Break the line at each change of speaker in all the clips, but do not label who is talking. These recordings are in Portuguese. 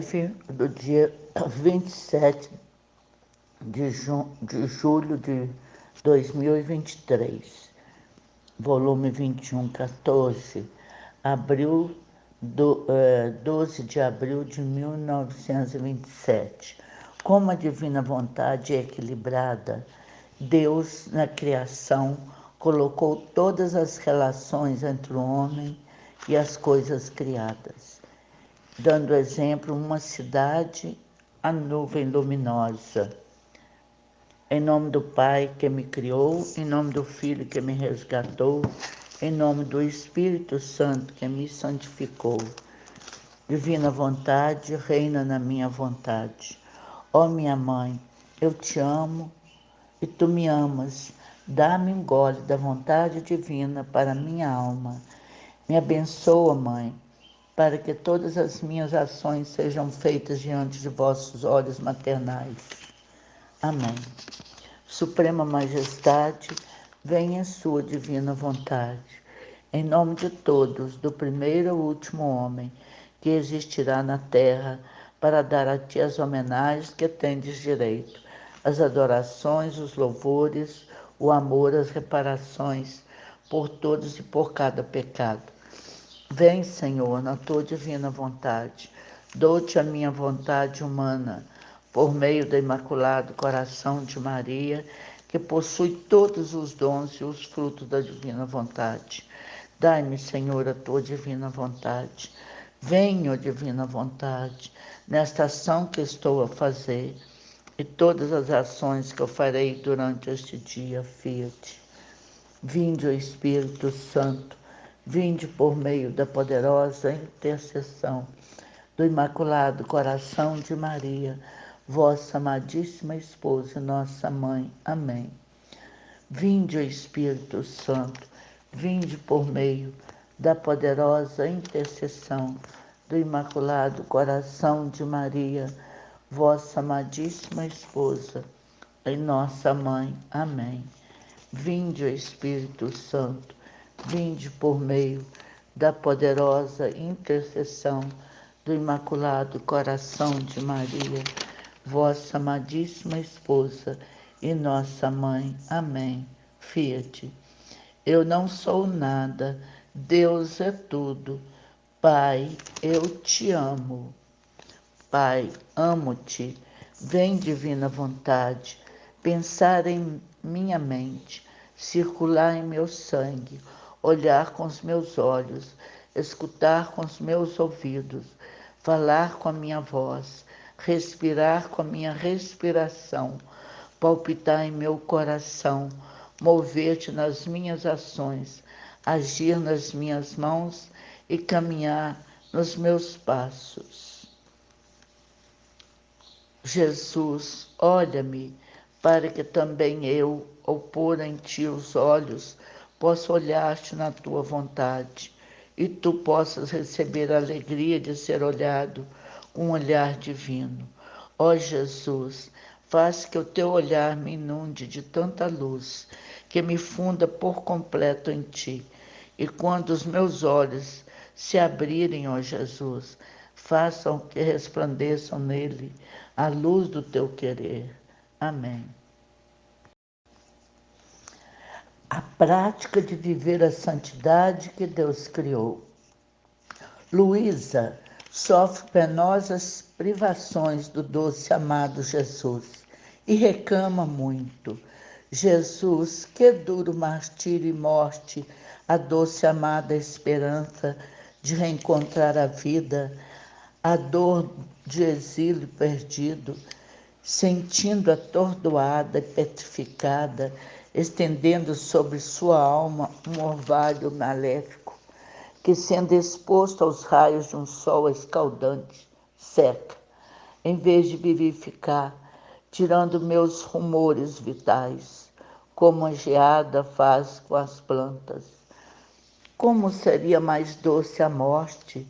live do dia 27 de julho de 2023, volume 2114, 12 de abril de 1927. Como a divina vontade é equilibrada, Deus, na criação, colocou todas as relações entre o homem e as coisas criadas, dando exemplo uma cidade, a nuvem luminosa. Em nome do Pai que me criou, em nome do Filho que me resgatou, em nome do Espírito Santo que me santificou. Divina vontade, reina na minha vontade. Ó minha mãe, eu te amo e tu me amas. Dá-me um gole da vontade divina para minha alma. Me abençoa, mãe, para que todas as minhas ações sejam feitas diante de vossos olhos maternais. Amém. Suprema Majestade, venha sua divina vontade, em nome de todos, do primeiro ao último homem que existirá na terra, para dar a ti as homenagens que tendes direito, as adorações, os louvores, o amor, as reparações, por todos e por cada pecado. Vem, Senhor, na tua divina vontade, dou-te a minha vontade humana, por meio do Imaculado Coração de Maria, que possui todos os dons e os frutos da divina vontade. Dai-me, Senhor, a tua divina vontade. Venha, ó divina vontade, nesta ação que estou a fazer e todas as ações que eu farei durante este dia, Fiat. Vinde, ó Espírito Santo, vinde por meio da poderosa intercessão do Imaculado Coração de Maria, vossa amadíssima esposa e nossa mãe. Amém. Vinde, ó Espírito Santo, vinde por meio da poderosa intercessão do Imaculado Coração de Maria, vossa amadíssima esposa e nossa mãe. Amém. Vinde, ó Espírito Santo, vinde por meio da poderosa intercessão do Imaculado Coração de Maria, vossa amadíssima esposa e nossa mãe. Amém. Fiat. Eu não sou nada, Deus é tudo. Pai, eu te amo. Pai, amo-te. Vem, divina vontade, pensar em minha mente, circular em meu sangue, olhar com os meus olhos, escutar com os meus ouvidos, falar com a minha voz, respirar com a minha respiração, palpitar em meu coração, mover-te nas minhas ações, agir nas minhas mãos e caminhar nos meus passos. Jesus, olha-me, para que também eu, ao pôr em ti os olhos, possa olhar-te na tua vontade, e tu possas receber a alegria de ser olhado com um olhar divino. Ó Jesus, faz que o teu olhar me inunde de tanta luz, que me funda por completo em ti, e quando os meus olhos se abrirem, ó Jesus, façam que resplandeçam nele a luz do teu querer. Amém. A prática de viver a santidade que Deus criou. Luísa sofre penosas privações do doce amado Jesus e reclama muito. Jesus, que duro martírio e morte, a doce amada esperança de reencontrar a vida, a dor de exílio perdido, sentindo atordoada e petrificada, estendendo sobre sua alma um orvalho maléfico, que, sendo exposto aos raios de um sol escaldante, seca, em vez de vivificar, tirando meus rumores vitais, como a geada faz com as plantas. Como seria mais doce a morte?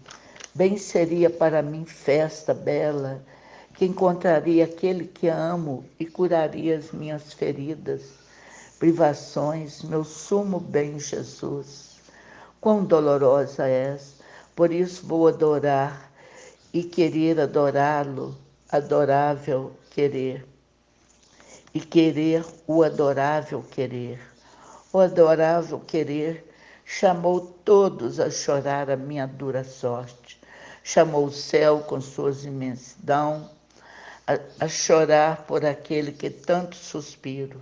Bem seria para mim festa bela, que encontraria aquele que amo e curaria as minhas feridas, privações, meu sumo bem Jesus. Quão dolorosa és, por isso vou adorar e querer adorá-lo, adorável querer, e querer o adorável querer. O adorável querer chamou todos a chorar a minha dura sorte. Chamou o céu com suas imensidão a chorar por aquele que tanto suspiro.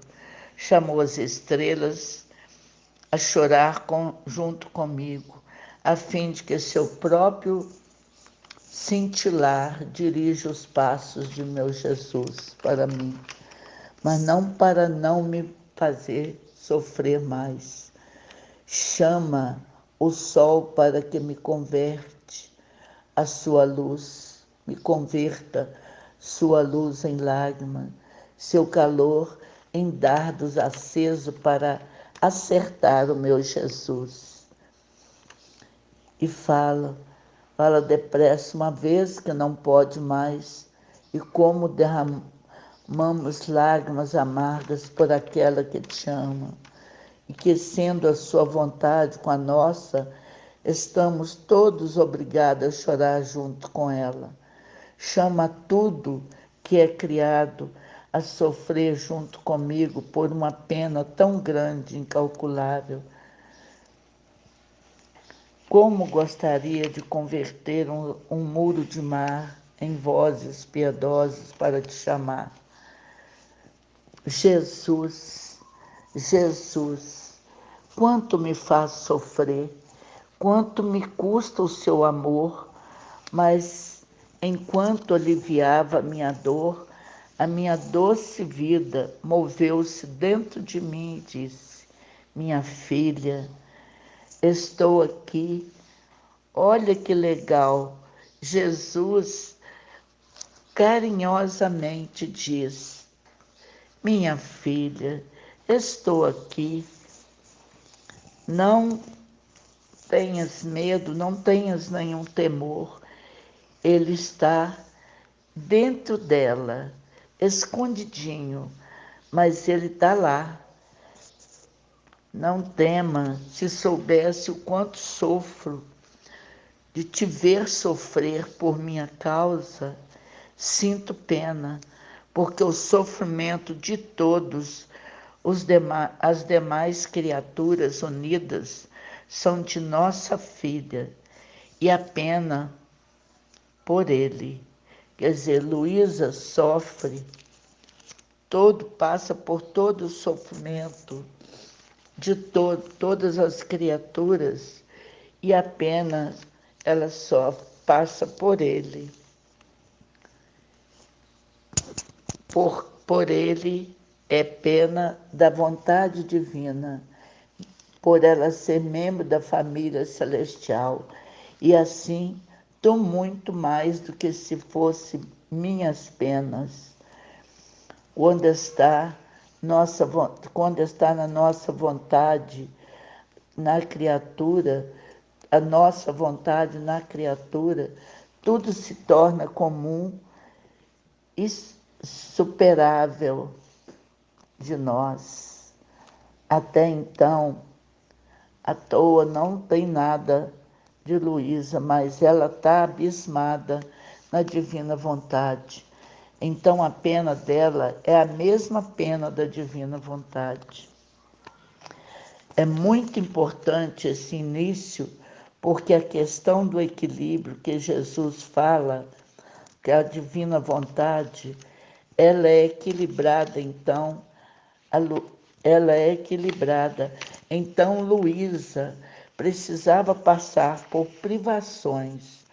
Chamou as estrelas a chorar junto comigo, a fim de que seu próprio cintilar dirija os passos de meu Jesus para mim, mas não para não me fazer sofrer mais. Chama o sol para que me converte a sua luz, me converta sua luz em lágrima, seu calor em dardos aceso para acertar o meu Jesus. E fala depressa uma vez que não pode mais, e como derramamos lágrimas amargas por aquela que te ama, e que, sendo a sua vontade com a nossa, estamos todos obrigados a chorar junto com ela. Chama tudo que é criado a sofrer junto comigo por uma pena tão grande, incalculável. Como gostaria de converter um muro de mar em vozes piedosas para te chamar. Jesus, Jesus, quanto me faz sofrer, quanto me custa o seu amor, mas enquanto aliviava a minha doce vida moveu-se dentro de mim e disse: minha filha, estou aqui. Olha que legal. Jesus carinhosamente diz: minha filha, estou aqui. Não tenhas medo, não tenhas nenhum temor. Ele está dentro dela, escondidinho, mas ele está lá. Não tema, se soubesse o quanto sofro de te ver sofrer por minha causa, sinto pena, porque o sofrimento de todos as demais criaturas unidas são de nossa filha, e a pena por ele. Quer dizer, Luísa sofre, passa por todo o sofrimento de todas as criaturas, e apenas ela só passa por ele. Por ele é pena da vontade divina, por ela ser membro da família celestial, e assim tu muito mais do que se fosse minhas penas. Quando está na nossa vontade, na criatura, a nossa vontade na criatura, tudo se torna comum e superável de nós. Até então, à toa não tem nada de Luísa, mas ela está abismada na divina vontade. Então a pena dela é a mesma pena da divina vontade. É muito importante esse início, porque a questão do equilíbrio que Jesus fala, que a divina vontade, ela é equilibrada, então, ela é equilibrada. Então, Luísa precisava passar por privações,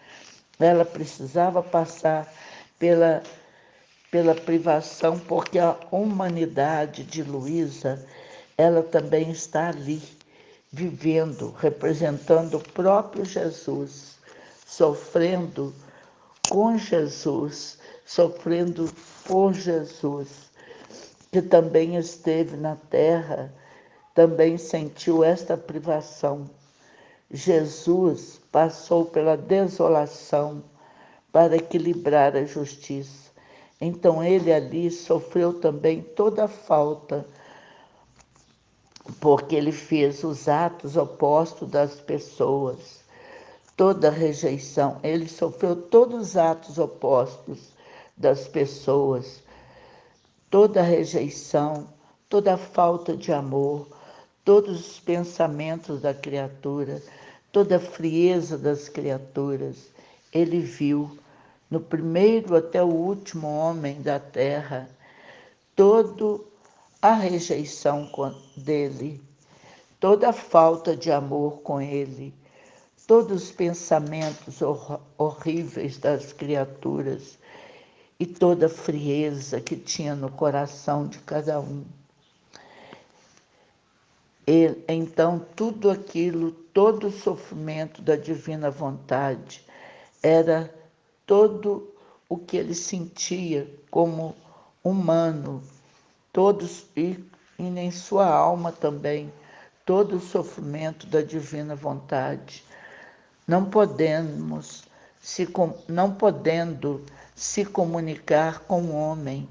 ela precisava passar pela privação, porque a humanidade de Luísa, ela também está ali, vivendo, representando o próprio Jesus, sofrendo com Jesus, sofrendo por Jesus, que também esteve na terra, também sentiu esta privação. Jesus passou pela desolação para equilibrar a justiça. Então ele ali sofreu também toda a falta, porque ele fez os atos opostos das pessoas. toda rejeição, ele sofreu todos os atos opostos das pessoas, toda rejeição, toda falta de amor, todos os pensamentos da criatura, toda a frieza das criaturas. Ele viu, no primeiro até o último homem da terra, toda a rejeição dele, toda a falta de amor com ele, todos os pensamentos horríveis das criaturas e toda a frieza que tinha no coração de cada um. Então, tudo aquilo, todo o sofrimento da divina vontade, era todo o que ele sentia como humano, e em sua alma também, todo o sofrimento da divina vontade. Não podendo se comunicar com o homem,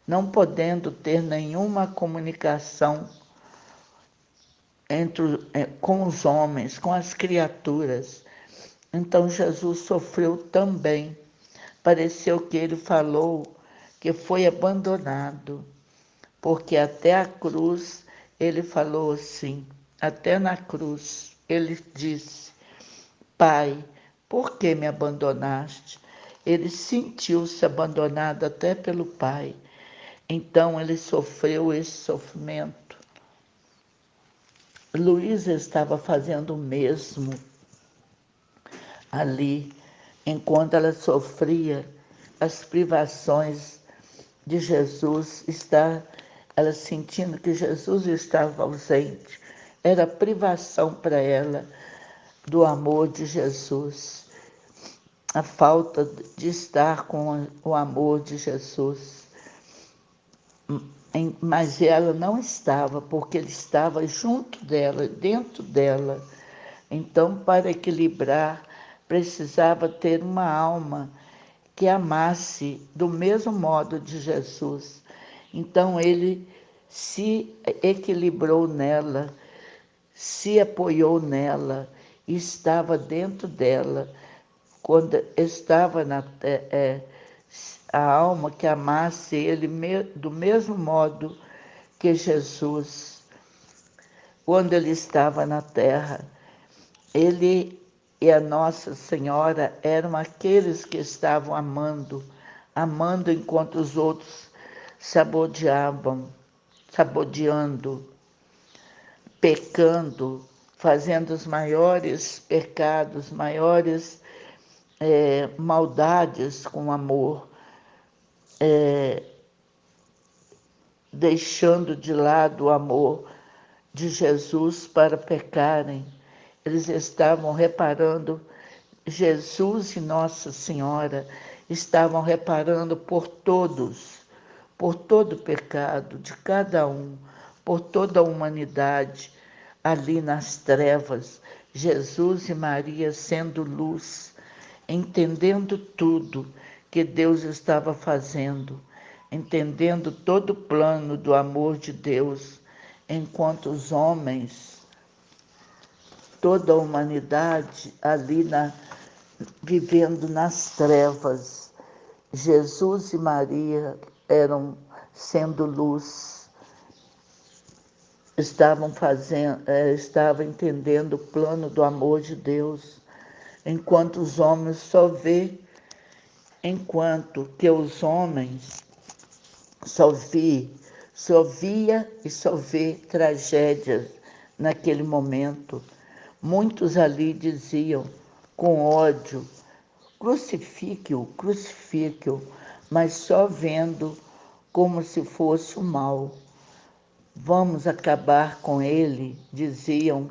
não podendo ter nenhuma comunicação com os homens, com as criaturas. Então Jesus sofreu também. Pareceu que ele falou que foi abandonado, porque até a cruz ele falou assim, até na cruz ele disse: Pai, por que me abandonaste? Ele sentiu-se abandonado até pelo Pai. Então ele sofreu esse sofrimento. Luísa estava fazendo o mesmo ali, enquanto ela sofria as privações de Jesus, ela sentindo que Jesus estava ausente. Era privação para ela do amor de Jesus, a falta de estar com o amor de Jesus. Mas ela não estava, porque ele estava junto dela, dentro dela. Então, para equilibrar, precisava ter uma alma que amasse do mesmo modo de Jesus. Então, ele se equilibrou nela, se apoiou nela, e estava dentro dela. Quando estava a alma que amasse ele do mesmo modo que Jesus, quando ele estava na terra. Ele e a Nossa Senhora eram aqueles que estavam amando enquanto os outros sabodeando, pecando, fazendo os maiores pecados, maiores maldades com amor, deixando de lado o amor de Jesus para pecarem. Eles estavam reparando, Jesus e Nossa Senhora estavam reparando por todos, por todo o pecado de cada um, por toda a humanidade, ali nas trevas, Jesus e Maria sendo luz, entendendo tudo que Deus estava fazendo, entendendo todo o plano do amor de Deus, enquanto os homens, toda a humanidade ali vivendo nas trevas. Jesus e Maria eram sendo luz, estavam entendendo o plano do amor de Deus, enquanto os homens enquanto que os homens só via e só vê tragédias naquele momento. Muitos ali diziam com ódio: crucifique-o, crucifique-o, mas só vendo como se fosse o mal. Vamos acabar com ele, diziam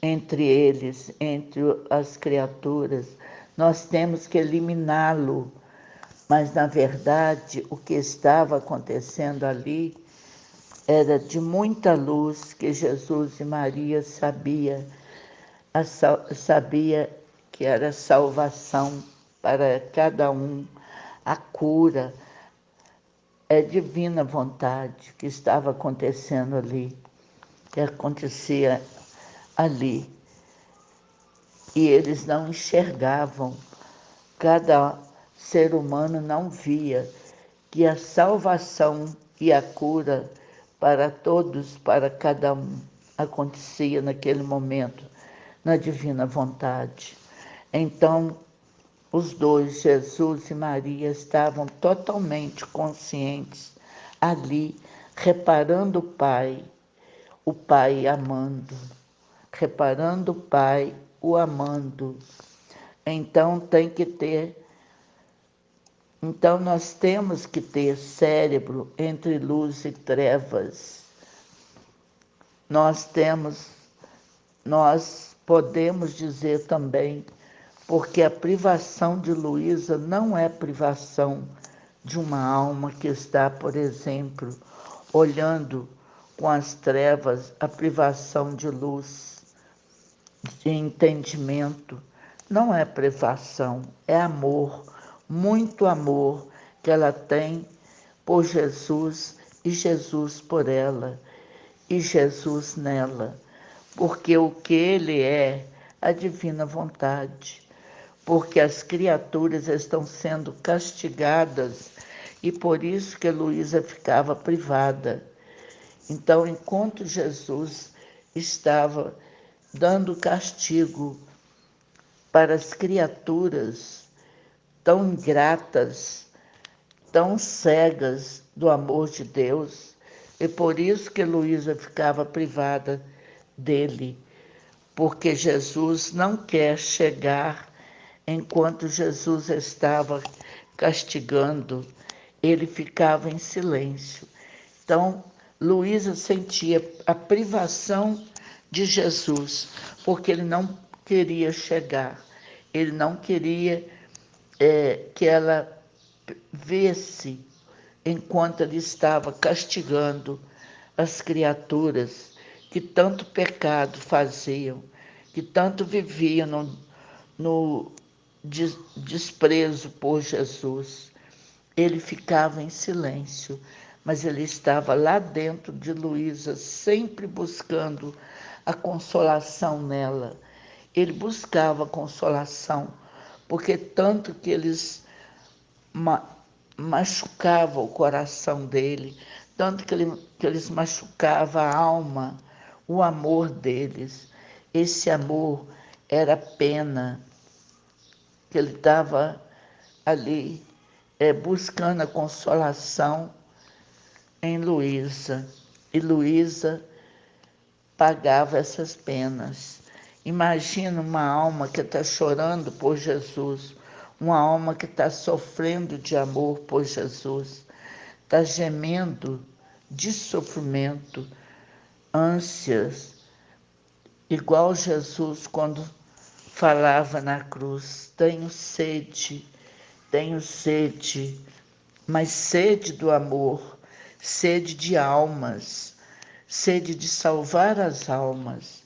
entre eles, entre as criaturas. Nós temos que eliminá-lo. Mas, na verdade, o que estava acontecendo ali era de muita luz que Jesus e Maria sabia que era salvação para cada um, a cura, é divina vontade que estava acontecendo ali, que acontecia ali. e eles não enxergavam, cada ser humano não via que a salvação e a cura para todos, para cada um, acontecia naquele momento, na divina vontade. Então, os dois, Jesus e Maria, estavam totalmente conscientes ali, reparando o Pai amando, reparando o Pai, o amando. Então nós temos que ter cérebro entre luz e trevas. Nós podemos dizer também, porque a privação de Luísa não é privação de uma alma que está, por exemplo, olhando com as trevas a privação de luz, de entendimento. Não é privação, é amor, muito amor que ela tem por Jesus e Jesus por ela e Jesus nela, porque o que ele é a divina vontade, porque as criaturas estão sendo castigadas e por isso que Luísa ficava privada. Então, enquanto Jesus estava dando castigo para as criaturas tão ingratas, tão cegas do amor de Deus, e por isso que Luísa ficava privada dele, porque Jesus não quer chegar enquanto Jesus estava castigando, ele ficava em silêncio. Então, Luísa sentia a privação de Jesus, porque ele não queria chegar, ele não queria que ela visse enquanto ele estava castigando as criaturas que tanto pecado faziam, que tanto viviam no desprezo por Jesus. Ele ficava em silêncio, mas ele estava lá dentro de Luísa, sempre buscando a consolação nela. Ele buscava consolação, porque tanto que eles machucavam o coração dele, tanto que eles machucavam a alma, o amor deles. Esse amor era pena, que ele estava ali buscando a consolação em Luísa. E Luísa pagava essas penas. Imagina uma alma que está chorando por Jesus, uma alma que está sofrendo de amor por Jesus, está gemendo de sofrimento, ânsias, igual Jesus quando falava na cruz: tenho sede, mas sede do amor, sede de almas, sede de salvar as almas,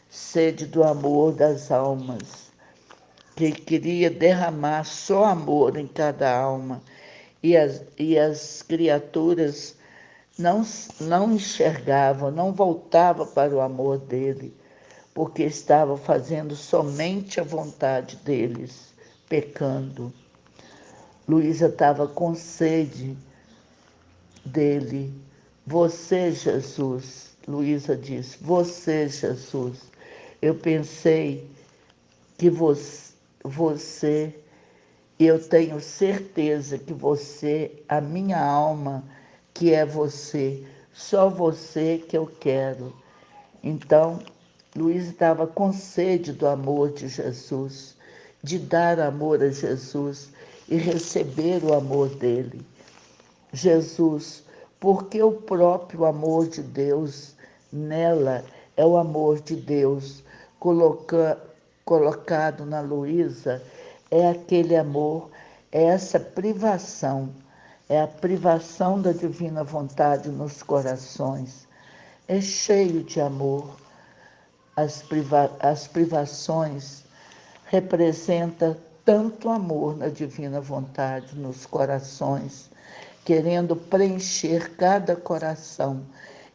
sede do amor das almas, que queria derramar só amor em cada alma, e as criaturas não enxergavam, não voltavam para o amor dele, porque estava fazendo somente a vontade deles, pecando. Luísa estava com sede dele. Você, Jesus, Luísa disse, você, Jesus, eu pensei que você, eu tenho certeza que você, a minha alma, que é você, só você que eu quero. Então, Luísa estava com sede do amor de Jesus, de dar amor a Jesus e receber o amor dele. Jesus, porque o próprio amor de Deus nela é o amor de Deus colocado na Luísa, é aquele amor, é essa privação, é a privação da divina vontade nos corações. É cheio de amor. As privações representam tanto amor na divina vontade nos corações, querendo preencher cada coração.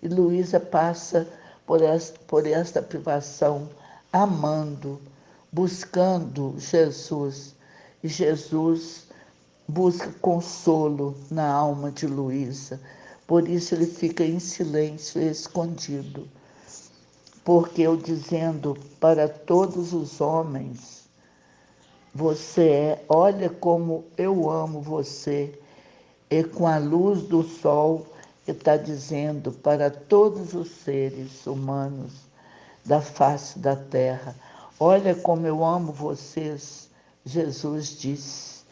E Luísa passa por esta privação, amando, buscando Jesus. E Jesus busca consolo na alma de Luísa. Por isso ele fica em silêncio, escondido. Porque eu dizendo para todos os homens, olha como eu amo você. E com a luz do sol, está dizendo para todos os seres humanos da face da terra, olha como eu amo vocês, Jesus disse.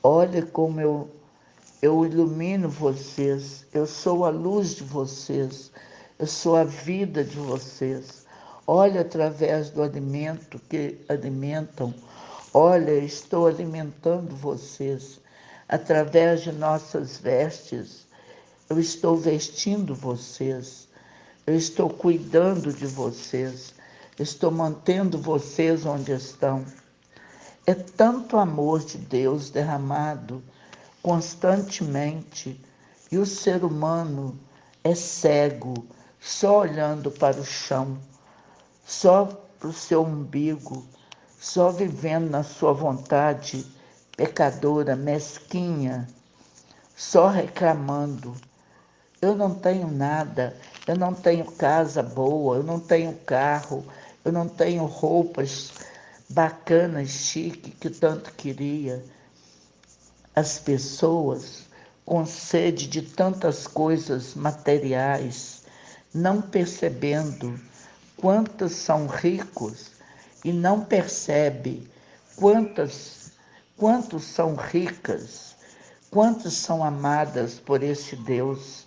Olha como eu ilumino vocês, eu sou a luz de vocês, eu sou a vida de vocês. Olha através do alimento que alimentam, olha, estou alimentando vocês. Através de nossas vestes, eu estou vestindo vocês, eu estou cuidando de vocês, estou mantendo vocês onde estão. É tanto amor de Deus derramado constantemente e o ser humano é cego, só olhando para o chão, só para o seu umbigo, só vivendo na sua vontade pecadora, mesquinha, só reclamando. Eu não tenho nada, eu não tenho casa boa, eu não tenho carro, eu não tenho roupas bacanas, chique, que tanto queria. As pessoas com sede de tantas coisas materiais, não percebendo quantos são ricos e não percebe quantos são ricas, quantos são amadas por esse Deus,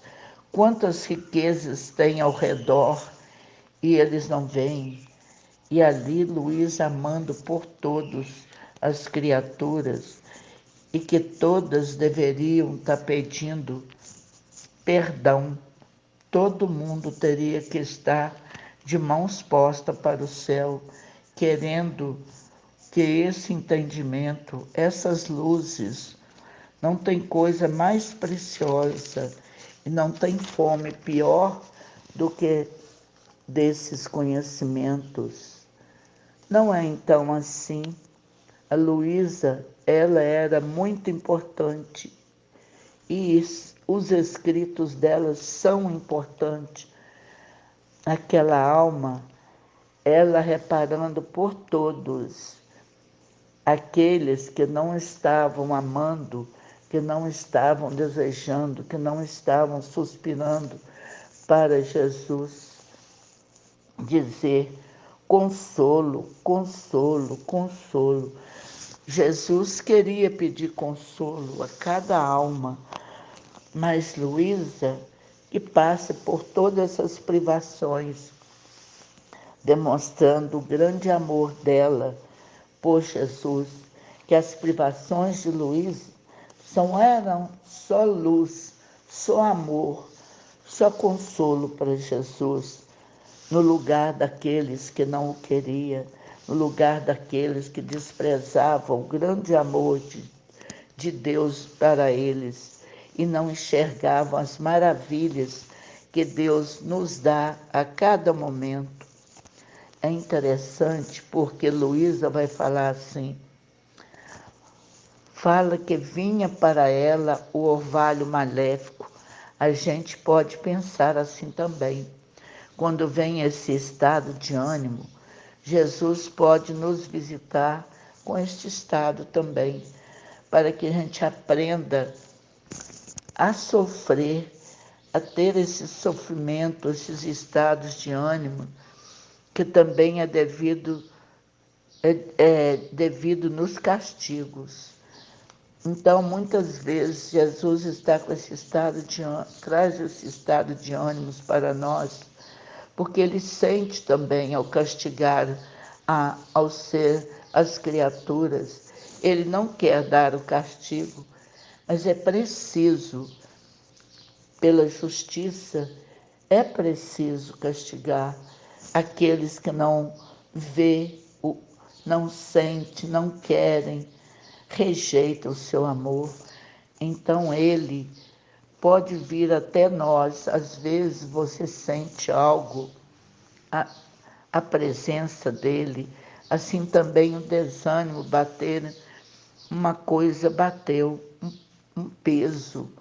quantas riquezas tem ao redor e eles não veem. E ali Luísa amando por todos as criaturas e que todas deveriam estar pedindo perdão. Todo mundo teria que estar de mãos postas para o céu, querendo que esse entendimento, essas luzes, não tem coisa mais preciosa e não tem fome pior do que desses conhecimentos. Não é então assim? A Luísa, ela era muito importante e os escritos dela são importantes. Aquela alma, ela reparando por todos, aqueles que não estavam amando, que não estavam desejando, que não estavam suspirando para Jesus, dizer consolo, consolo, consolo. Jesus queria pedir consolo a cada alma, mas Luísa, que passa por todas essas privações, demonstrando o grande amor dela por Jesus, que as privações de Luísa eram só luz, só amor, só consolo para Jesus, no lugar daqueles que não o queriam, no lugar daqueles que desprezavam o grande amor de Deus para eles e não enxergavam as maravilhas que Deus nos dá a cada momento. É interessante porque Luísa vai falar assim, fala que vinha para ela o orvalho maléfico. A gente pode pensar assim também. Quando vem esse estado de ânimo, Jesus pode nos visitar com este estado também, para que a gente aprenda a sofrer, a ter esse sofrimento, esses estados de ânimo, que também é devido nos castigos. Então, muitas vezes, Jesus está com esse traz esse estado de ânimos para nós, porque ele sente também ao castigar, ao ser as criaturas. Ele não quer dar o castigo, mas é preciso, pela justiça, é preciso castigar aqueles que não vê, não sente, não querem, rejeitam o seu amor. Então ele pode vir até nós. Às vezes você sente algo, a presença dele, assim também o desânimo bater, uma coisa bateu, um peso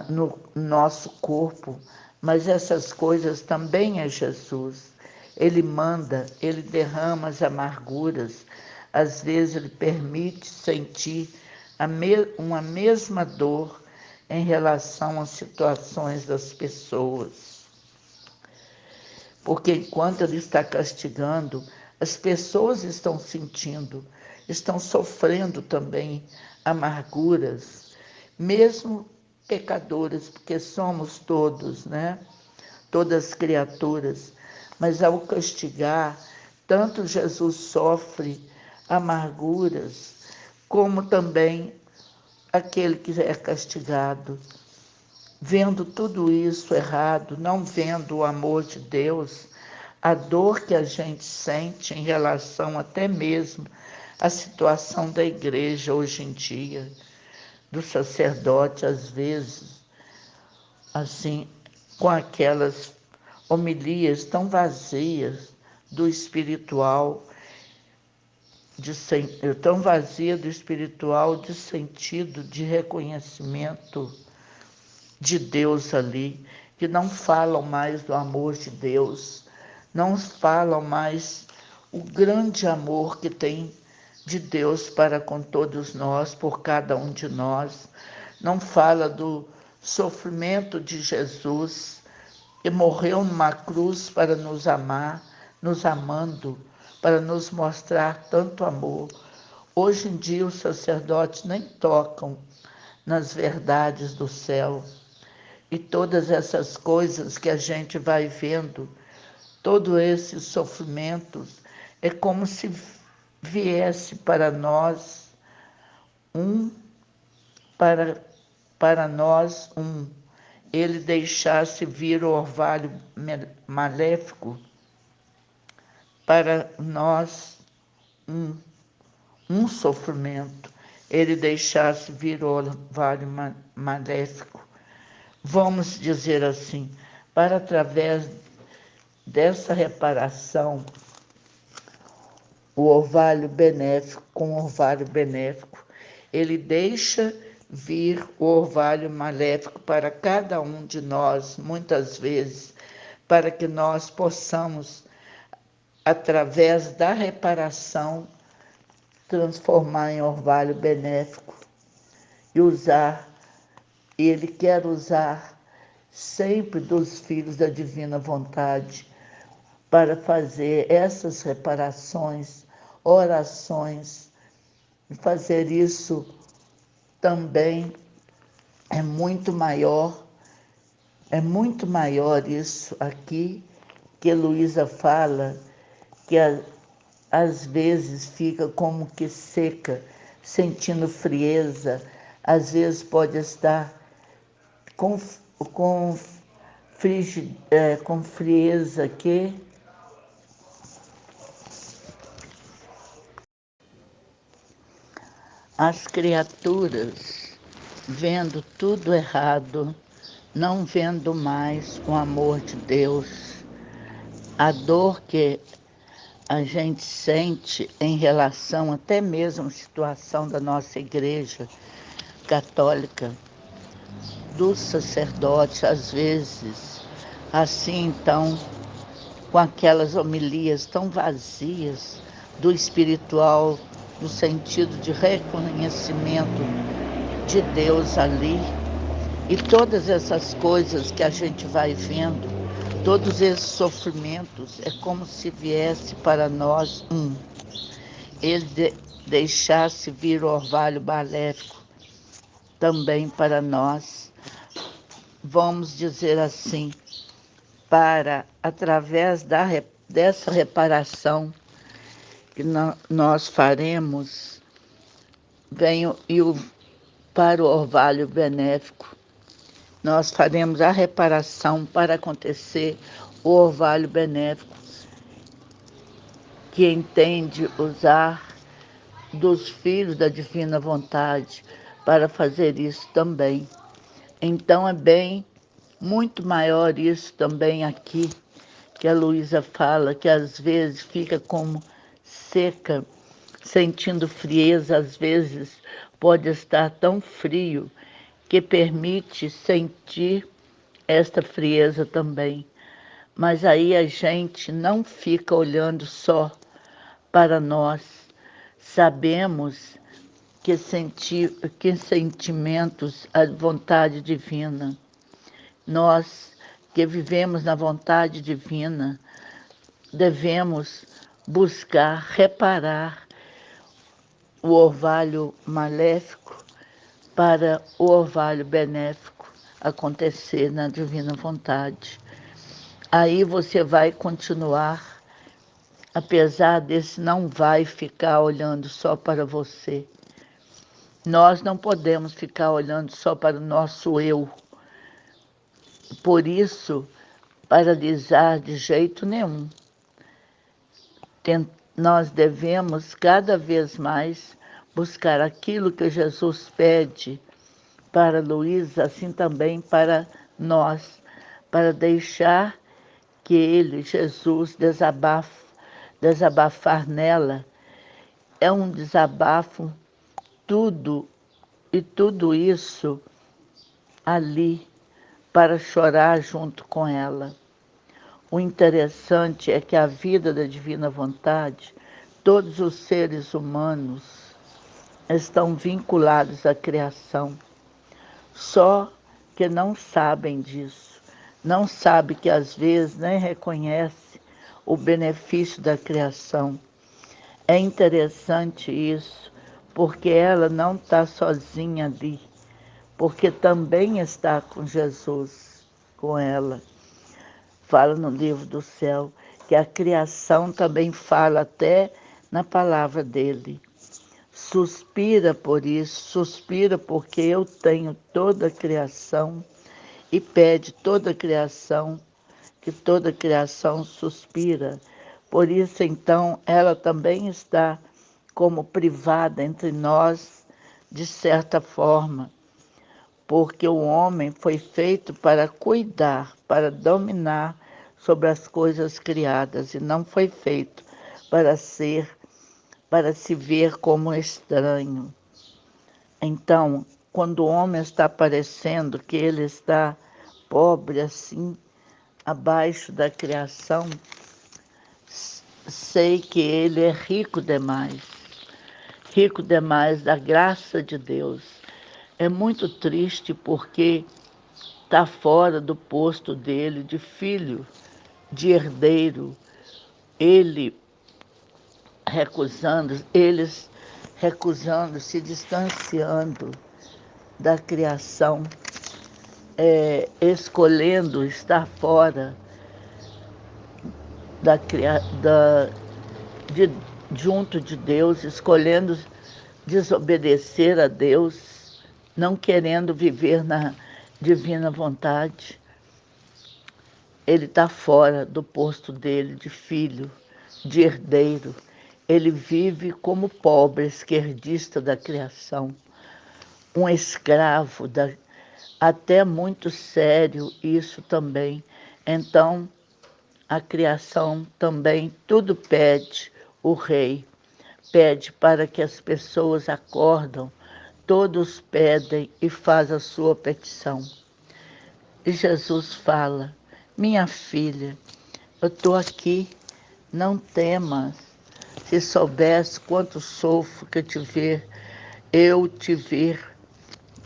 no nosso corpo, mas essas coisas também é Jesus. Ele manda, ele derrama as amarguras, às vezes ele permite sentir uma mesma dor em relação às situações das pessoas. Porque enquanto ele está castigando, as pessoas estão sentindo, estão sofrendo também amarguras, mesmo pecadores, porque somos todos, né? Todas criaturas. Mas ao castigar, tanto Jesus sofre amarguras, como também aquele que é castigado. Vendo tudo isso errado, não vendo o amor de Deus, a dor que a gente sente em relação até mesmo à situação da igreja hoje em dia, do sacerdote, às vezes, assim, com aquelas homilias tão vazias do espiritual, tão vazia do espiritual, de sentido, de reconhecimento de Deus ali, que não falam mais do amor de Deus, não falam mais o grande amor que tem de Deus para com todos nós, por cada um de nós, não fala do sofrimento de Jesus, que morreu numa cruz para nos amar, nos amando, para nos mostrar tanto amor. Hoje em dia os sacerdotes nem tocam nas verdades do céu. E todas essas coisas que a gente vai vendo, todos esses sofrimentos, é como se viesse para nós um, para nós um, ele deixasse vir o orvalho maléfico para nós um sofrimento, ele deixasse vir o orvalho maléfico, vamos dizer assim, para através dessa reparação, o orvalho benéfico, com o orvalho benéfico, ele deixa vir o orvalho maléfico para cada um de nós, muitas vezes, para que nós possamos, através da reparação, transformar em orvalho benéfico e usar, ele quer usar sempre dos filhos da divina vontade para fazer essas reparações, orações, e fazer isso também é muito maior isso aqui que Luísa fala, que às vezes fica como que seca, sentindo frieza, às vezes pode estar com frieza que as criaturas, vendo tudo errado, não vendo mais o amor de Deus, a dor que a gente sente em relação até mesmo à situação da nossa igreja católica, dos sacerdotes, às vezes, assim então, com aquelas homilias tão vazias do espiritual, do sentido de reconhecimento de Deus ali, e todas essas coisas que a gente vai vendo, todos esses sofrimentos, é como se viesse para nós ele deixasse vir o orvalho maléfico também para nós, vamos dizer assim, para, através dessa reparação que nós faremos, venho para o orvalho benéfico, nós faremos a reparação para acontecer o orvalho benéfico, que entende usar dos filhos da divina vontade para fazer isso também. Então é bem muito maior isso também aqui, que a Luísa fala, que às vezes fica como seca, sentindo frieza, às vezes pode estar tão frio que permite sentir esta frieza também. Mas aí a gente não fica olhando só para nós. Sabemos que sentimentos a vontade divina. Nós que vivemos na vontade divina, devemos buscar reparar o orvalho maléfico para o orvalho benéfico acontecer na divina vontade. Aí você vai continuar, apesar desse não vai ficar olhando só para você. Nós não podemos ficar olhando só para o nosso eu. Por isso, paralisar de jeito nenhum. Nós devemos cada vez mais buscar aquilo que Jesus pede para Luísa, assim também para nós, para deixar que ele, Jesus, desabafar nela. É um desabafo, tudo isso ali para chorar junto com ela. O interessante é que a vida da divina vontade, todos os seres humanos estão vinculados à criação, só que não sabem disso, não sabe que às vezes nem reconhece o benefício da criação. É interessante isso, porque ela não está sozinha ali, porque também está com Jesus, com ela. Fala no livro do céu que a criação também fala até na palavra dele. Suspira por isso, suspira porque eu tenho toda a criação e pede toda a criação, que toda a criação suspira. Por isso, então, ela também está como privada entre nós, de certa forma, porque o homem foi feito para cuidar, para dominar sobre as coisas criadas, e não foi feito para se ver como estranho. Então, quando o homem está parecendo que ele está pobre assim, abaixo da criação, sei que ele é rico da graça de Deus. É muito triste porque está fora do posto dele de filho, de herdeiro, eles recusando, se distanciando da criação, escolhendo estar fora de, junto de Deus, escolhendo desobedecer a Deus, não querendo viver na divina vontade. Ele está fora do posto dele de filho, de herdeiro. Ele vive como pobre, esquerdista da criação, um escravo, até muito sério isso também. Então, a criação também tudo pede, o rei pede para que as pessoas acordam, todos pedem e faz a sua petição. E Jesus fala, minha filha, eu estou aqui, não temas. Se soubesse quanto sofro que eu te ver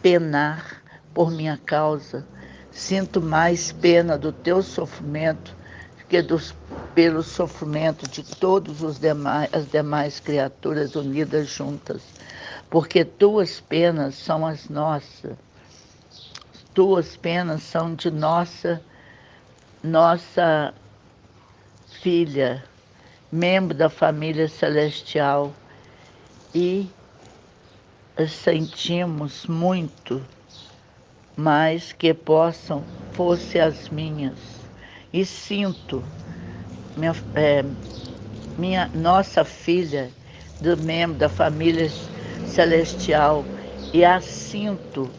penar por minha causa, sinto mais pena do teu sofrimento pelo sofrimento de todos as demais criaturas unidas juntas, porque tuas penas são as nossas, tuas penas são de nossa filha, membro da família celestial, e sentimos muito mais que fossem as minhas. E sinto, nossa filha, do membro da família celestial, e sinto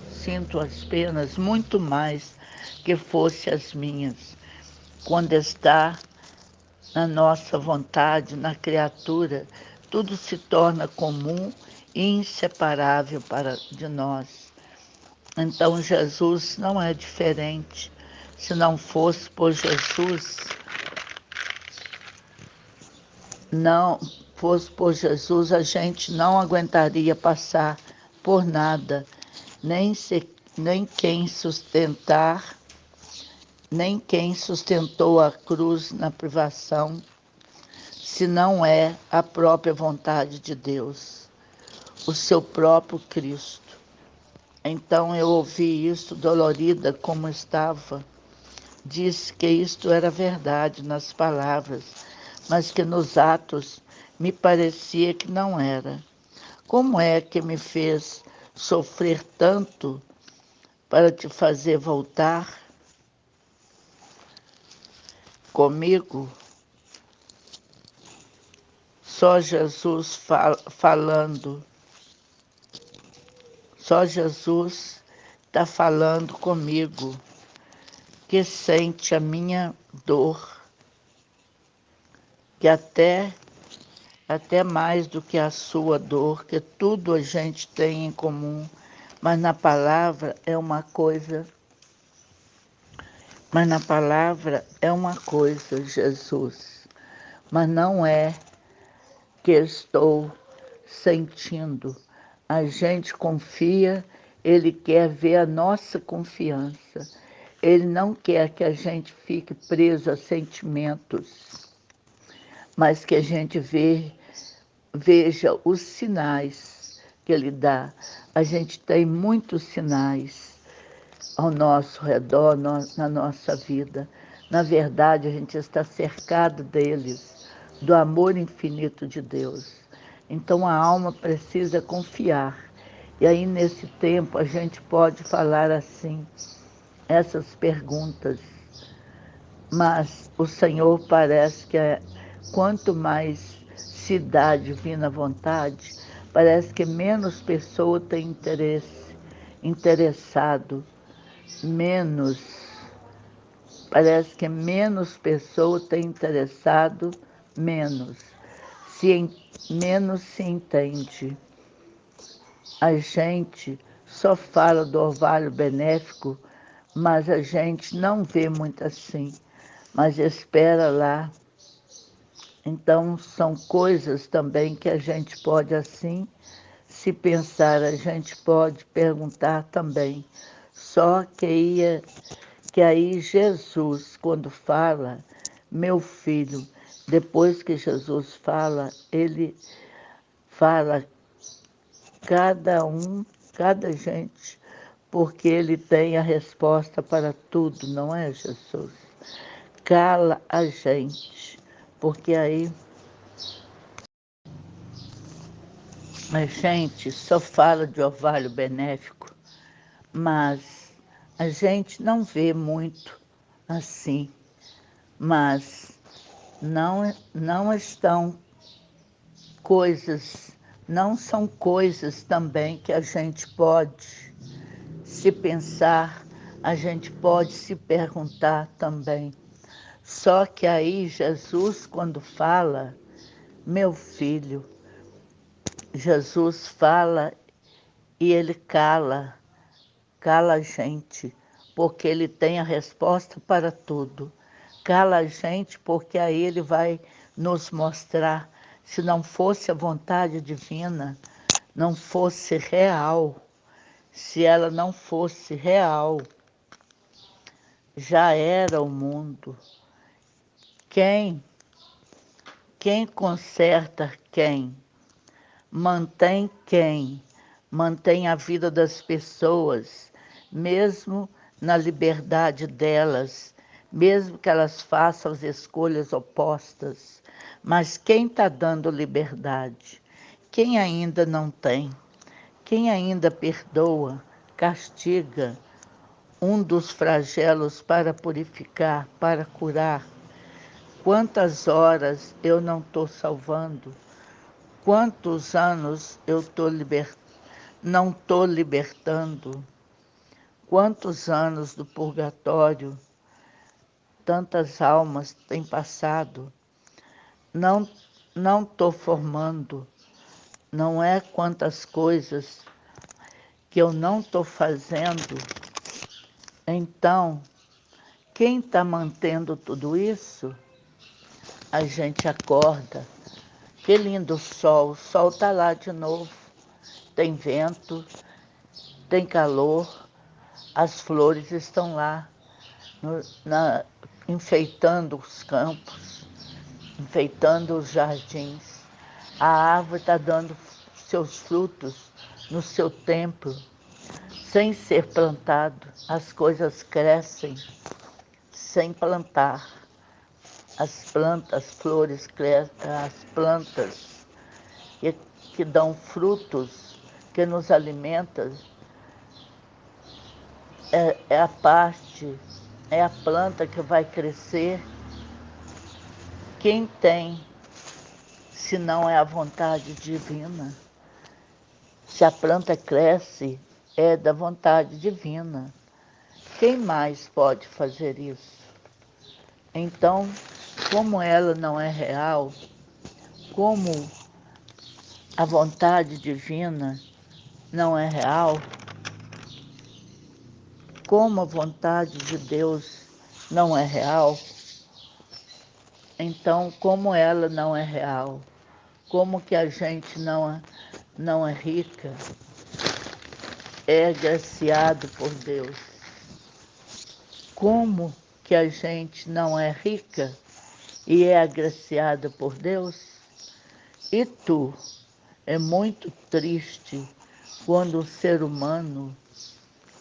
as penas muito mais que fossem as minhas, quando está na nossa vontade, na criatura, tudo se torna comum e inseparável de nós. Então Jesus não é diferente. Se não fosse por Jesus, não fosse por Jesus, a gente não aguentaria passar por nada, nem quem sustentar, nem quem sustentou a cruz na privação, se não é a própria vontade de Deus, o seu próprio Cristo. Então eu ouvi isso dolorida como estava. Disse que isto era verdade nas palavras, mas que nos atos me parecia que não era. Como é que me fez sofrer tanto para te fazer voltar comigo? Só Jesus falando, só Jesus está falando comigo, que sente a minha dor, que até mais do que a sua dor, que tudo a gente tem em comum, mas na palavra é uma coisa, Jesus, mas não é que estou sentindo. A gente confia, ele quer ver a nossa confiança. Ele não quer que a gente fique preso a sentimentos, mas que a gente veja os sinais que ele dá. A gente tem muitos sinais ao nosso redor, na nossa vida. Na verdade, a gente está cercado deles, do amor infinito de Deus. Então a alma precisa confiar. E aí, nesse tempo, a gente pode falar assim, essas perguntas. Mas o Senhor parece que quanto mais se dá a divina vontade, parece que menos pessoa tem interessado, menos, parece que menos pessoa tem interessado, menos, menos se entende. A gente só fala do orvalho benéfico, mas a gente não vê muito assim, mas espera lá. Então, são coisas também que a gente pode, assim, se pensar, a gente pode perguntar também. Só que aí Jesus, quando fala, meu filho, depois que Jesus fala, ele fala cada um, cada gente, porque ele tem a resposta para tudo, não é, Jesus? Cala a gente, porque aí a gente só fala de orvalho benéfico, mas a gente não vê muito assim, mas não estão coisas, não são coisas também que a gente pode se pensar, a gente pode se perguntar também. Só que aí Jesus, quando fala, meu filho, Jesus fala e ele cala a gente, porque ele tem a resposta para tudo. Cala a gente, porque aí ele vai nos mostrar, se não fosse a vontade divina, não fosse real, se ela não fosse real, já era o mundo. Quem? Quem conserta quem? Mantém quem? Mantém a vida das pessoas, mesmo na liberdade delas, mesmo que elas façam as escolhas opostas. Mas quem está dando liberdade? Quem ainda não tem? Quem ainda perdoa, castiga um dos flagelos para purificar, para curar? Quantas horas eu não estou salvando? Quantos anos eu não estou libertando? Quantos anos do purgatório tantas almas têm passado? não não estou formando, não é quantas coisas que eu não estou fazendo. Então, quem está mantendo tudo isso? A gente acorda, que lindo o sol está lá de novo, tem vento, tem calor, as flores estão lá, enfeitando os campos, enfeitando os jardins. A árvore está dando seus frutos no seu tempo, sem ser plantado. As coisas crescem sem plantar. As plantas, as flores crescem, as plantas que dão frutos, que nos alimentam, é a parte, é a planta que vai crescer. Quem tem, se não é a vontade divina? Se a planta cresce, é da vontade divina. Quem mais pode fazer isso? Então, como ela não é real, como a vontade divina não é real, como a vontade de Deus não é real, então como ela não é real, como que a gente não é rica, é agraciado por Deus. Como que a gente não é rica e é agraciada por Deus? E tu, é muito triste quando o ser humano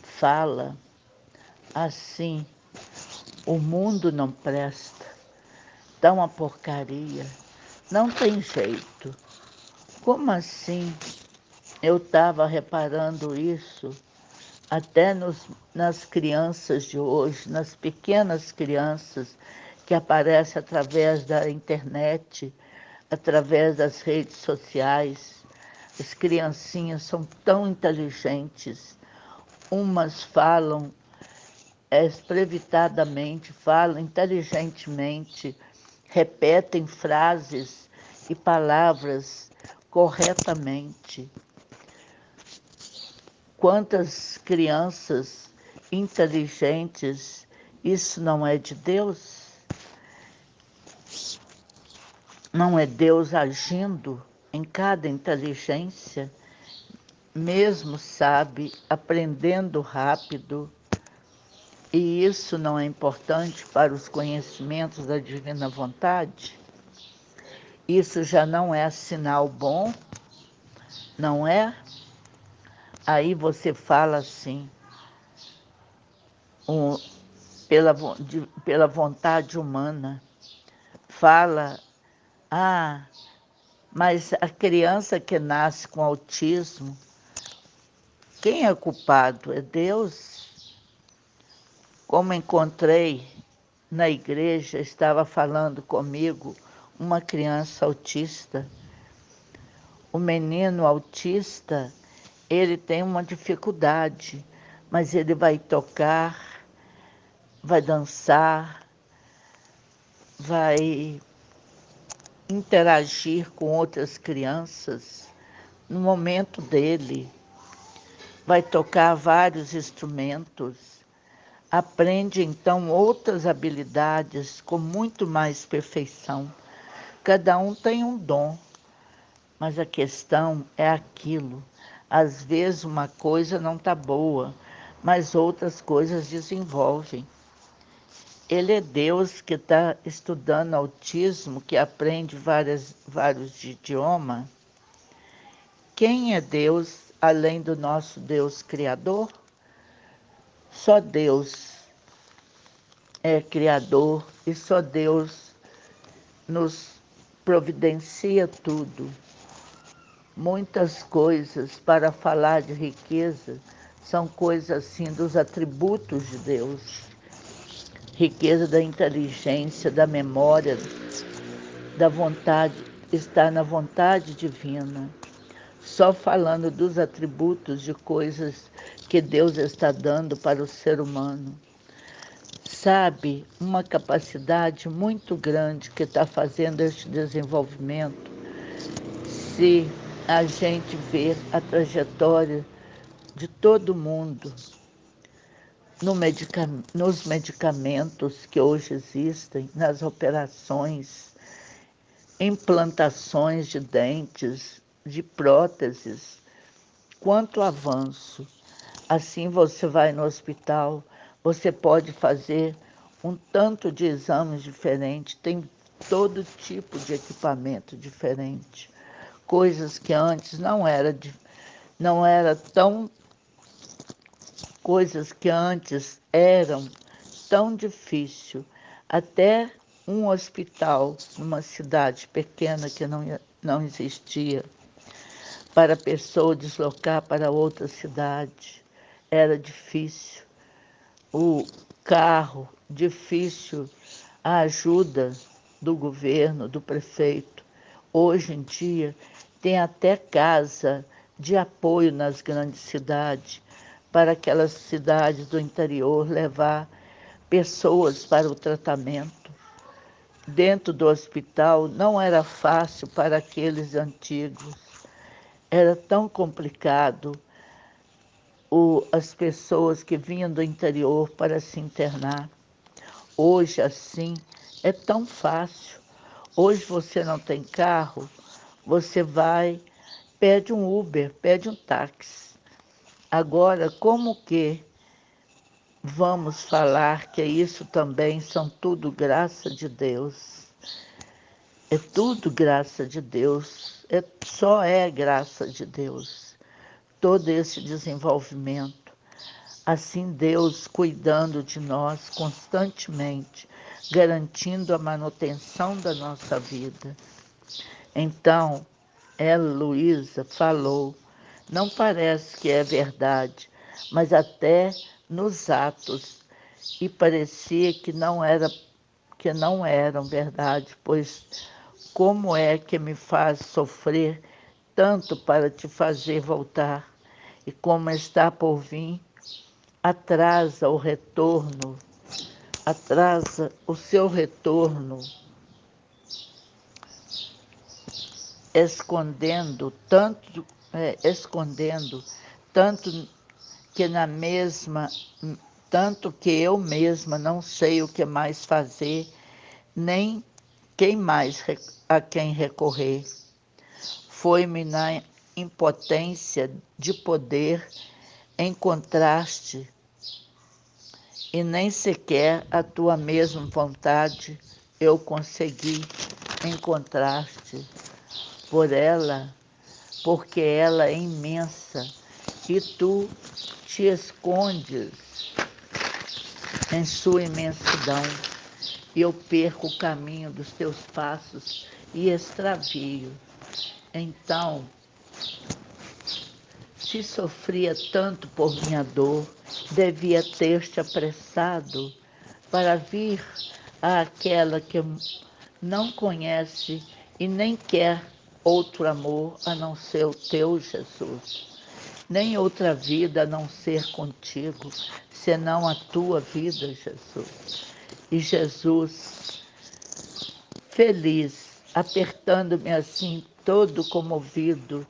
fala assim: o mundo não presta, tá uma porcaria, não tem jeito. Como assim? Eu estava reparando isso até nas crianças de hoje, nas pequenas crianças que aparecem através da internet, através das redes sociais. As criancinhas são tão inteligentes, umas falam espreitadamente, falam inteligentemente, repetem frases e palavras corretamente. Quantas crianças inteligentes, isso não é de Deus? Não é Deus agindo em cada inteligência, mesmo sabe, aprendendo rápido. E isso não é importante para os conhecimentos da divina vontade? Isso já não é sinal bom, não é? Aí você fala assim, um, pela vontade humana, fala, ah, mas a criança que nasce com autismo, quem é culpado? É Deus? Como encontrei na igreja, estava falando comigo uma criança autista. O menino autista, ele tem uma dificuldade, mas ele vai tocar, vai dançar, vai interagir com outras crianças no momento dele, vai tocar vários instrumentos, aprende então outras habilidades com muito mais perfeição. Cada um tem um dom, mas a questão é aquilo. Às vezes uma coisa não está boa, mas outras coisas desenvolvem. Ele é Deus que está estudando autismo, que aprende vários idiomas. Quem é Deus além do nosso Deus Criador? Só Deus é Criador e só Deus nos providencia tudo. Muitas coisas para falar de riqueza são coisas assim dos atributos de Deus. Riqueza da inteligência, da memória, da vontade, está na vontade divina. Só falando dos atributos de coisas que Deus está dando para o ser humano. sabe, uma capacidade muito grande que está fazendo este desenvolvimento, se a gente ver a trajetória de todo mundo nos medicamentos que hoje existem, nas operações, implantações de dentes, de próteses, quanto avanço. Assim você vai no hospital, você pode fazer um tanto de exames diferentes, tem todo tipo de equipamento diferente, coisas que antes não era tão, coisas que antes eram tão difícil. Até um hospital numa cidade pequena que não existia, para a pessoa deslocar para outra cidade, era difícil. O carro, difícil, a ajuda do governo, do prefeito. Hoje em dia, tem até casa de apoio nas grandes cidades, para aquelas cidades do interior levar pessoas para o tratamento. Dentro do hospital não era fácil para aqueles antigos, era tão complicado as pessoas que vinham do interior para se internar. Hoje, assim, é tão fácil. Hoje você não tem carro, você vai, pede um Uber, pede um táxi. Agora, como que vamos falar que isso também são tudo graça de Deus? É tudo graça de Deus, só é graça de Deus. Todo esse desenvolvimento. Assim, Deus cuidando de nós constantemente, garantindo a manutenção da nossa vida. Então, Luísa falou, não parece que é verdade, mas até nos atos, e parecia que não eram verdade, pois como é que me faz sofrer tanto para te fazer voltar, e como está por vir, atrasa o retorno, atrasa o seu retorno, escondendo tanto que tanto que eu mesma não sei o que mais fazer, nem a quem recorrer. Foi-me na impotência de poder encontrar-te, e nem sequer a tua mesma vontade eu consegui encontrar-te porque ela é imensa e tu te escondes em sua imensidão. Eu perco o caminho dos teus passos e extravio. Então, se sofria tanto por minha dor, devia ter-te apressado para vir àquela que não conhece e nem quer outro amor a não ser o teu, Jesus. Nem outra vida a não ser contigo, senão a tua vida, Jesus. E Jesus, feliz, apertando-me assim, todo comovido,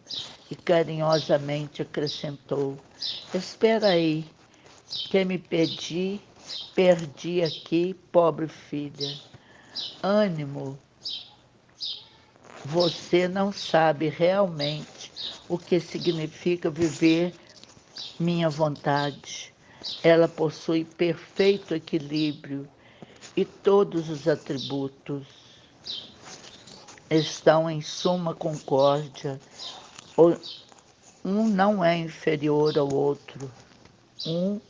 e carinhosamente acrescentou: espera aí, que me perdi aqui, pobre filha. Ânimo, você não sabe realmente o que significa viver minha vontade. Ela possui perfeito equilíbrio e todos os atributos estão em suma concórdia. Um não é inferior ao outro. Um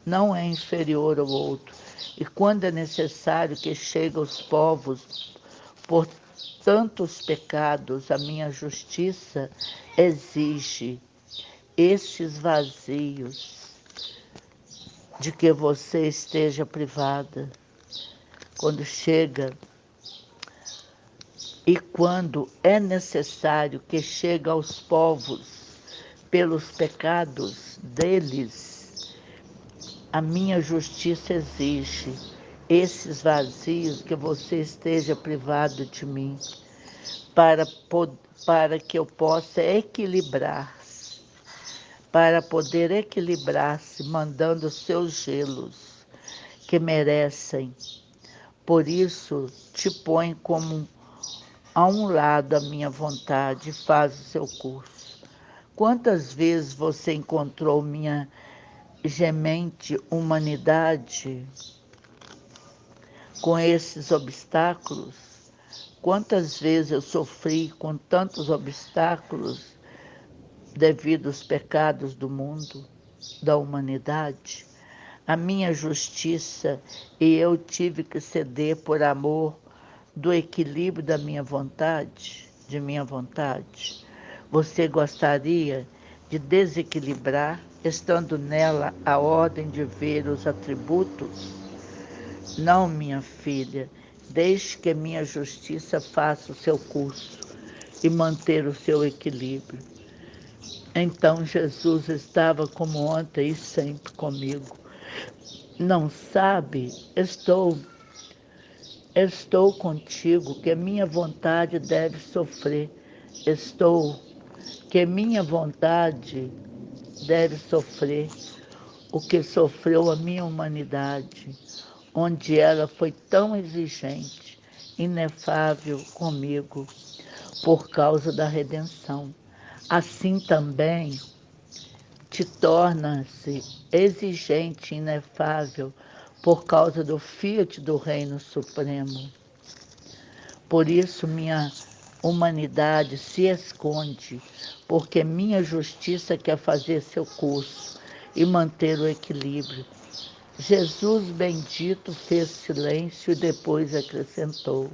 não é inferior ao outro. E quando é necessário que chegue aos povos por tantos pecados, a minha justiça exige estes vazios de que você esteja privada. Quando chega e quando é necessário que chegue aos povos pelos pecados deles, a minha justiça exige esses vazios, que você esteja privado de mim, para, para que eu possa equilibrar-se, para poder equilibrar-se, mandando seus gelos que merecem. Por isso, te põe como a um lado a minha vontade e faz o seu curso. Quantas vezes você encontrou minha gemente humanidade com esses obstáculos? Quantas vezes eu sofri com tantos obstáculos devido aos pecados do mundo, da humanidade? A minha justiça, e eu tive que ceder por amor do equilíbrio da minha vontade, de minha vontade. Você gostaria de desequilibrar, estando nela a ordem de ver os atributos? Não, minha filha, deixe que minha justiça faça o seu curso e manter o seu equilíbrio. Então Jesus estava como ontem e sempre comigo. Não sabe? Estou contigo, que minha vontade deve sofrer. Estou, que minha vontade deve sofrer o que sofreu a minha humanidade, onde ela foi tão exigente, inefável comigo, por causa da redenção. Assim também te torna-se exigente, inefável, por causa do Fiat do Reino Supremo. Por isso minha humanidade se esconde, porque minha justiça quer fazer seu curso e manter o equilíbrio. Jesus bendito fez silêncio e depois acrescentou: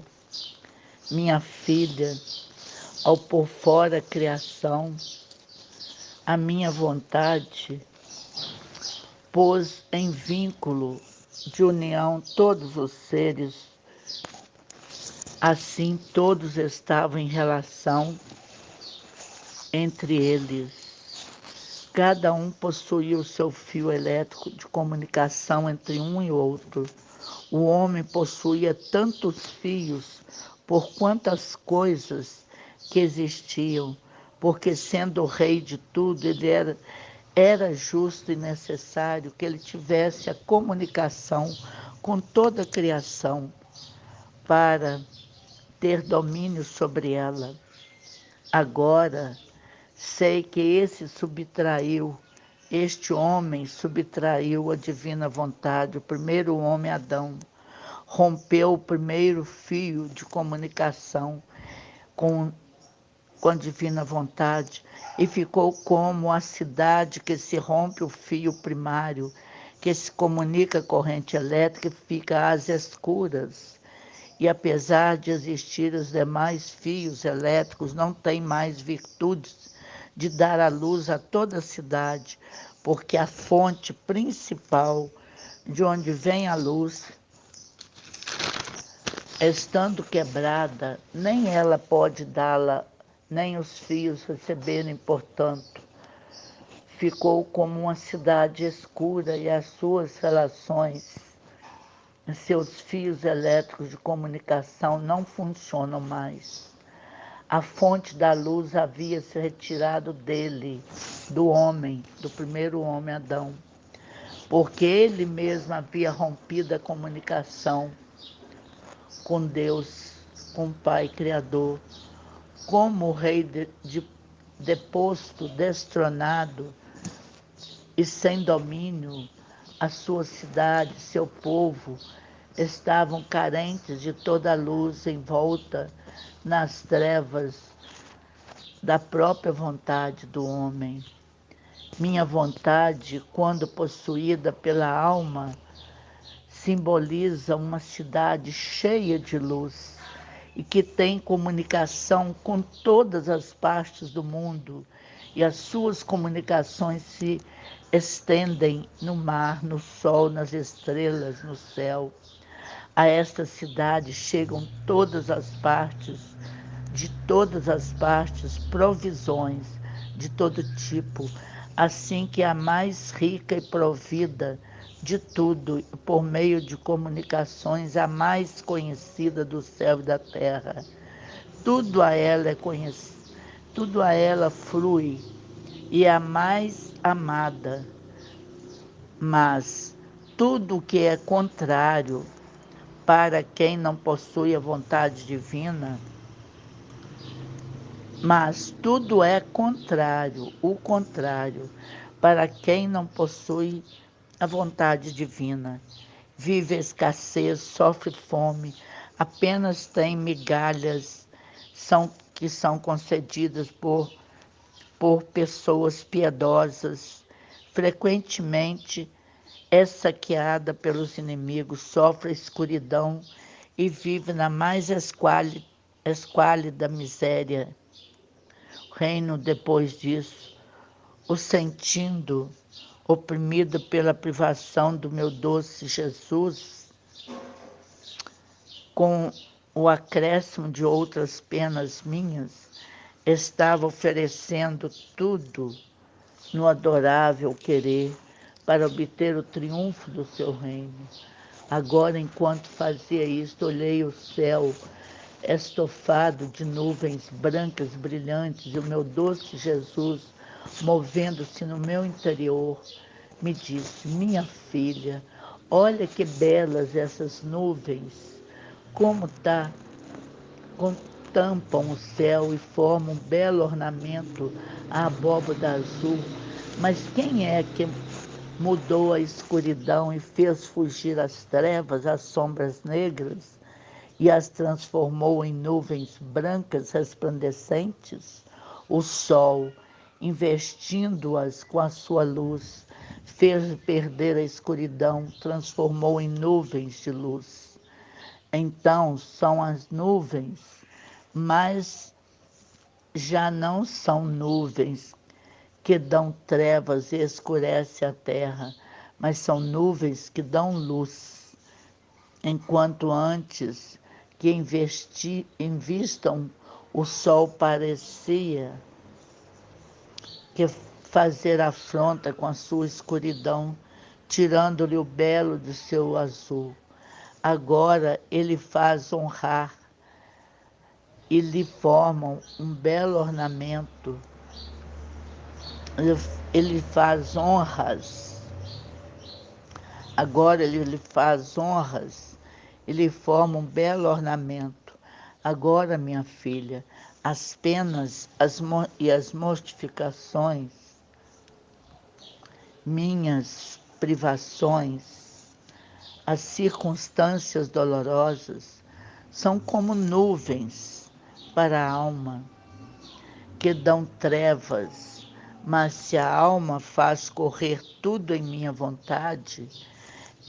minha filha, ao pôr fora a criação, a minha vontade pôs em vínculo de união todos os seres. Assim todos estavam em relação entre eles. Cada um possuía o seu fio elétrico de comunicação entre um e outro. O homem possuía tantos fios por quantas coisas que existiam, porque sendo o rei de tudo, era justo e necessário que ele tivesse a comunicação com toda a criação para ter domínio sobre ela. Agora sei que este homem subtraiu a divina vontade, o primeiro homem Adão, rompeu o primeiro fio de comunicação com a divina vontade e ficou como a cidade que se rompe o fio primário, que se comunica a corrente elétrica e fica às escuras. E apesar de existir os demais fios elétricos, não tem mais virtudes de dar a luz a toda a cidade, porque a fonte principal de onde vem a luz, estando quebrada, nem ela pode dá-la, nem os fios receberem, portanto, ficou como uma cidade escura e as suas relações, seus fios elétricos de comunicação não funcionam mais. A fonte da luz havia se retirado dele, do homem, do primeiro homem Adão, porque ele mesmo havia rompido a comunicação com Deus, com o Pai Criador, como o rei deposto, destronado e sem domínio. A sua cidade, seu povo, estavam carentes de toda a luz em volta, nas trevas da própria vontade do homem. Minha vontade, quando possuída pela alma, simboliza uma cidade cheia de luz e que tem comunicação com todas as partes do mundo, e as suas comunicações se estendem no mar, no sol, nas estrelas, no céu. A esta cidade chegam de todas as partes, provisões de todo tipo, assim que a mais rica e provida de tudo, por meio de comunicações a mais conhecida do céu e da terra. Tudo a ela é conhecido, tudo a ela flui e é a mais amada, mas tudo que é contrário para quem não possui a vontade divina, mas tudo é contrário, o contrário, para quem não possui a vontade divina. Vive a escassez, sofre fome, apenas tem migalhas que são concedidas por pessoas piedosas. Frequentemente é saqueada pelos inimigos, sofre a escuridão e vive na mais esquálida miséria. O reino, depois disso, o sentindo oprimido pela privação do meu doce Jesus, com o acréscimo de outras penas minhas, estava oferecendo tudo no adorável querer para obter o triunfo do seu reino. Agora, enquanto fazia isto, olhei o céu estofado de nuvens brancas brilhantes e o meu doce Jesus, movendo-se no meu interior, me disse: minha filha, olha que belas essas nuvens, como tampam o céu e formam um belo ornamento à abóbada azul. Mas quem é que mudou a escuridão e fez fugir as trevas, as sombras negras, e as transformou em nuvens brancas resplandecentes? O sol, investindo-as com a sua luz, fez perder a escuridão, transformou em nuvens de luz. Então são as nuvens, mas já não são nuvens que dão trevas e escurecem a terra, mas são nuvens que dão luz, enquanto antes que invistam o sol parecia que fazer afronta com a sua escuridão, tirando-lhe o belo de seu azul. Agora ele faz honrar e lhe formam um belo ornamento. Ele faz honras. Agora ele lhe faz honras e lhe forma um belo ornamento. Agora, minha filha, as penas e as mortificações, minhas privações, as circunstâncias dolorosas, são como nuvens para a alma, que dão trevas, mas se a alma faz correr tudo em minha vontade,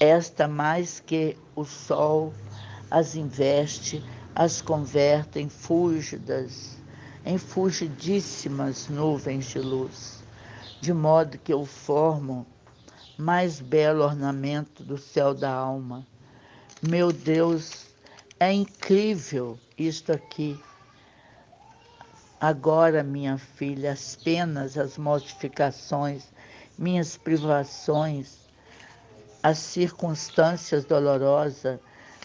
esta mais que o sol as investe, as converte em fulgidíssimas nuvens de luz, de modo que eu formo mais belo ornamento do céu da alma. Meu Deus, é incrível isto aqui. Agora, minha filha, as penas, as mortificações, minhas privações, as circunstâncias dolorosas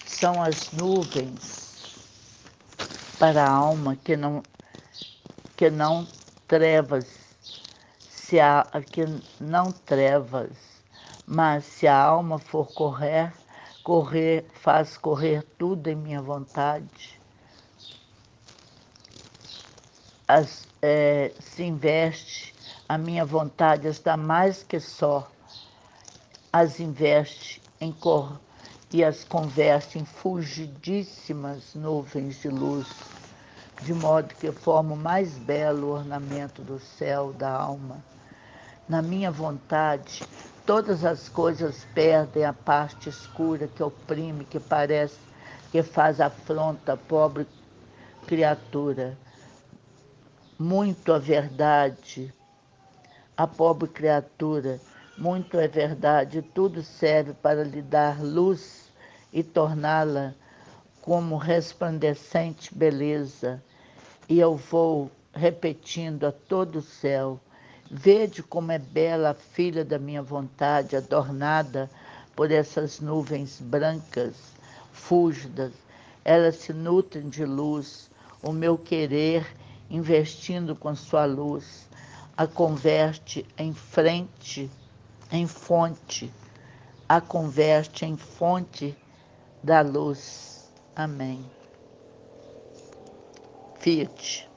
são as nuvens para a alma que não trevas, que não trevas, mas se a alma for faz correr tudo em minha vontade. Se investe, a minha vontade está mais que só, as investe em cor e as converte em fulgidíssimas nuvens de luz, de modo que forma o mais belo ornamento do céu da alma. Na minha vontade, todas as coisas perdem a parte escura que oprime, que parece, que faz afronta à pobre criatura. Muito a verdade, a pobre criatura, muito é verdade, tudo serve para lhe dar luz e torná-la como resplandecente beleza. E eu vou repetindo a todo o céu: vede como é bela a filha da minha vontade, adornada por essas nuvens brancas, fúlgidas. Elas se nutrem de luz. O meu querer, investindo com sua luz, a converte em frente, em fonte, a converte em fonte da luz. Amém. Fiat.